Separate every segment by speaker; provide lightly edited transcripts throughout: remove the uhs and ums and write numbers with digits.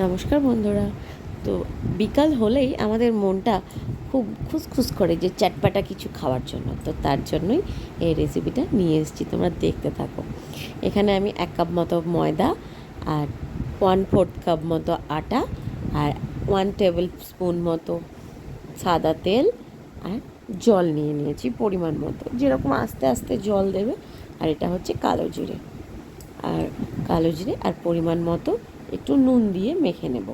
Speaker 1: নমস্কার বন্ধুরা। তো বিকাল হলেই আমাদের মনটা খুব খুসখুস করে যে চটপাটা কিছু খাওয়ার জন্য। তো তার জন্যই এই রেসিপিটা নিয়ে এসেছি, তোমরা দেখতে থাকো। এখানে আমি 1 কাপ মতো ময়দা আর 1/4 কাপ মতো আটা আর 1 টেবিল স্পুন মতো সাদা তেল আর জল নিয়ে নিয়েছি পরিমাণ মতো, যেরকম আস্তে আস্তে জল দেবে। আর এটা হচ্ছে কালো জিরে আর পরিমাণ মতো একটু নুন দিয়ে মেখে নেব।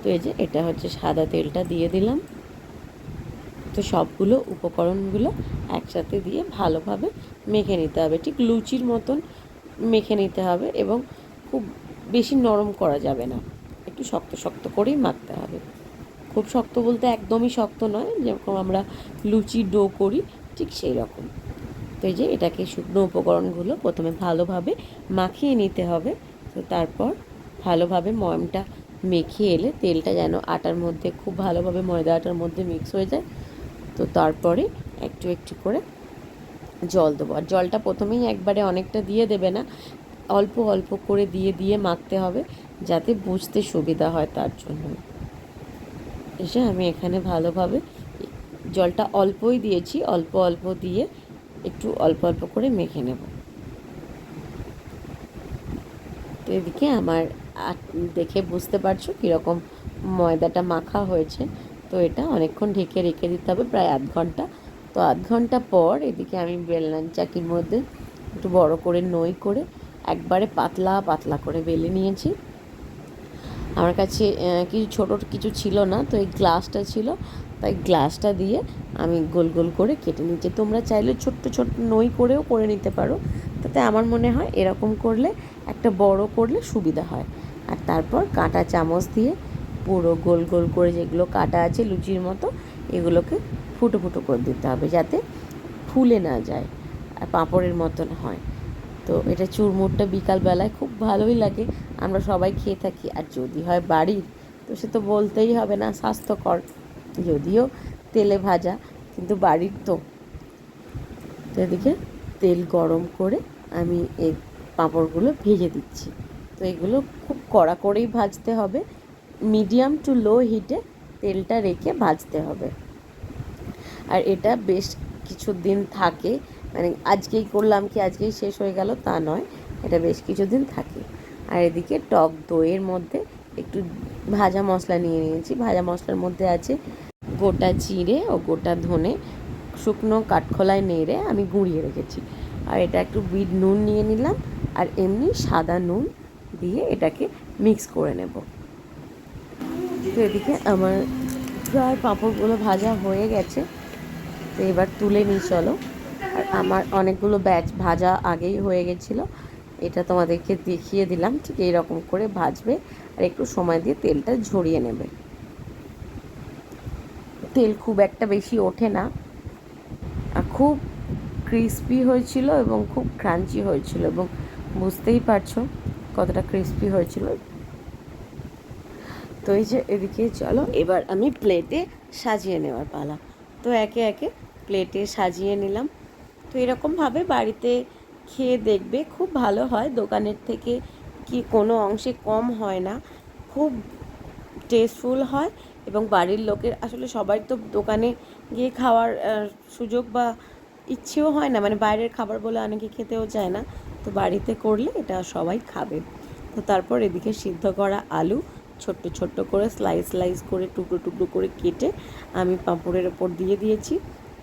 Speaker 1: তো এই যে এটা হচ্ছে সাদা তেলটা দিয়ে দিলাম। তো সবগুলো উপকরণগুলো একসাথে দিয়ে ভালোভাবে মেখে নিতে হবে, ঠিক লুচির মতন মেখে নিতে হবে এবং খুব বেশি নরম করা যাবে না, একটু শক্ত শক্ত করেই মাখতে হবে। খুব শক্ত বলতে একদমই শক্ত নয়, যেরকম আমরা লুচি ডো করি ঠিক সেই রকম। তো এই যে এটাকে শুকনো উপকরণগুলো প্রথমে ভালোভাবে মাখিয়ে নিতে হবে। তো তারপর ভালোভাবে ময়মটা মেখে এলে তেলটা যেন আটার মধ্যে খুব ভালোভাবে ময়দা আটার মধ্যে মিক্স হয়ে যায়। তো তারপরে একটু একটু করে জল দেবো। আর জলটা প্রথমেই একবারে অনেকটা দিয়ে দেবে না, অল্প অল্প করে দিয়ে দিয়ে মাখতে হবে, যাতে বুঝতে সুবিধা হয় তার জন্য। এসে আমি এখানে ভালোভাবে জলটা অল্পই দিয়েছি, অল্প অল্প দিয়ে একটু অল্প অল্প করে মেখে নেব। তো এদিকে আমার দেখে বুঝতে পারছো কীরকম ময়দাটা মাখা হয়েছে। তো এটা অনেকক্ষণ ঢেকে রেখে দিতে হবে, প্রায় আধ ঘন্টা। তো আধ ঘন্টা পর এদিকে আমি বেলনান চাকির মধ্যে একটু বড় করে নই করে একবারে পাতলা পাতলা করে বেলে নিয়েছি। আমার কাছে কিছু ছোটো কিছু ছিল না, তো এই গ্লাসটা ছিল, তাই গ্লাসটা দিয়ে আমি গোল গোল করে কেটে নিচ্ছি। তোমরা চাইলে ছোট্ট ছোট্ট নই করেও করে নিতে পারো, তাতে আমার মনে হয় এরকম করলে একটা বড় করলে সুবিধা হয়। আর তারপর কাঁটা চামচ দিয়ে পুরো গোল গোল করে যেগুলো কাটা আছে লুচির মতো, এগুলোকে ফুটো ফুটো করে দিতে হবে, যাতে ফুলে না যায় আর পাঁপড়ের মতন হয়। তো এটা চুরমুরটা বিকালবেলায় খুব ভালোই লাগে, আমরা সবাই খেয়ে থাকি। আর যদি হয় বাড়ির, তো সে তো বলতেই হবে না, স্বাস্থ্যকর, যদিও তেলে ভাজা, কিন্তু বাড়ির তো। তো এদিকে তেল গরম করে আমি এই পাঁপড়গুলো ভেজে দিচ্ছি। তো এগুলো খুব কড়া করেই ভাজতে হবে, মিডিয়াম টু লো হিটে তেলটা রেখে ভাজতে হবে। আর এটা বেশ কিছুদিন থাকে, মানে আজকেই করলাম কি আজকেই শেষ হয়ে গেল তা নয়, এটা বেশ কিছুদিন থাকে। আর এদিকে টক দইয়ের মধ্যে একটু ভাজা মশলা নিয়ে নিয়েছি। ভাজা মশলার মধ্যে আছে গোটা জিরে ও গোটা ধনে শুকনো কাঠখোলায় নেড়ে আমি গুঁড়িয়ে রেখেছি। আর এটা একটু বিট নুন নিয়ে নিলাম, আর এমনি সাদা নুন দিয়ে এটাকে মিক্স করে নেব। তো এদিকে আমার প্রায় পাঁপড়গুলো ভাজা হয়ে গেছে। তো এবার তুলে নিই চলো। আর আমার অনেকগুলো ব্যাচ ভাজা আগেই হয়ে গেছিলো, এটা তোমাদেরকে দেখিয়ে দিলাম ঠিক এইরকম করে ভাজবে। আর একটু সময় দিয়ে তেলটা ঝরিয়ে নেবে, তেল খুব একটা বেশি ওঠে না। আর খুব ক্রিস্পি হয়েছিল এবং খুব ক্রাঞ্চি হয়েছিল, এবং বুঝতেই পারছো কতটা ক্রিস্পি হয়েছিল। তো এই যে এদিকে চলো এবার আমি প্লেটে সাজিয়ে নেওয়ার পালা। তো একে একে প্লেটে সাজিয়ে নিলাম। তো এরকমভাবে বাড়িতে খেয়ে দেখবে, খুব ভালো হয়, দোকানের থেকে কি কোনো অংশে কম হয় না, খুব টেস্টফুল হয়। এবং বাড়ির লোকের আসলে সবাই তো দোকানে গিয়ে খাওয়ার সুযোগ বা ইচ্ছেও হয় না, মানে বাইরের খাবার বলে অনেকে খেতেও চায় না। তো বাড়িতে করলে এটা সবাই খাবে। তো তারপর এদিকে সিদ্ধ করা আলু ছোট্ট ছোট্ট করে স্লাইস স্লাইস করে টুকরো টুকরো করে কেটে আমি পাঁপড়ের ওপর দিয়ে দিয়েছি,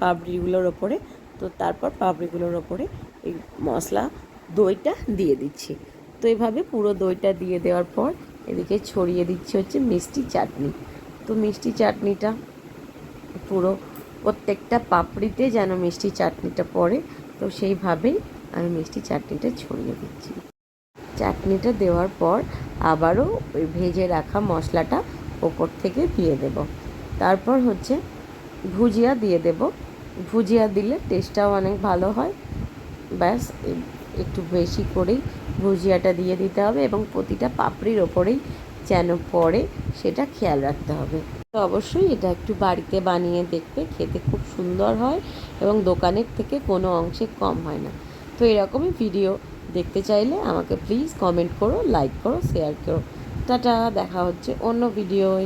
Speaker 1: পাপড়িগুলোর ওপরে। তো তারপর পাপড়িগুলোর ওপরে এই মশলা দইটা দিয়ে দিচ্ছি। তো এইভাবে পুরো দইটা দিয়ে দেওয়ার পর এদিকে ছড়িয়ে দিচ্ছি হচ্ছে মিষ্টি চাটনি। তো মিষ্টি চাটনিটা পুরো প্রত্যেকটা পাপড়িতে যেন মিষ্টি চাটনিটা পড়ে, তো সেইভাবেই আমি মিষ্টি চাটনিটা ছড়িয়ে দিচ্ছি। চাটনিটা দেওয়ার পর আবারও ওই ভেজে রাখা মশলাটা ওপর থেকে দিয়ে দেব। তারপর হচ্ছে ভুজিয়া দিয়ে দেব। ভুজিয়া দিলে টেস্টটাও অনেক ভালো হয়। ব্যাস একটু বেশি করেই ভুজিয়াটা দিয়ে দিতে হবে, এবং প্রতিটা পাপড়ির ওপরেই যেন পড়ে সেটা খেয়াল রাখতে হবে। তো অবশ্যই এটা একটু বাড়িতে বানিয়ে দেখবে, খেতে খুব সুন্দর হয় এবং দোকানের থেকে কোনো অংশে কম হয় না। তো এরকমই ভিডিও দেখতে চাইলে আমাকে প্লিজ কমেন্ট করো, লাইক করো, শেয়ার করো। টাটা, দেখা হচ্ছে অন্য ভিডিওয়।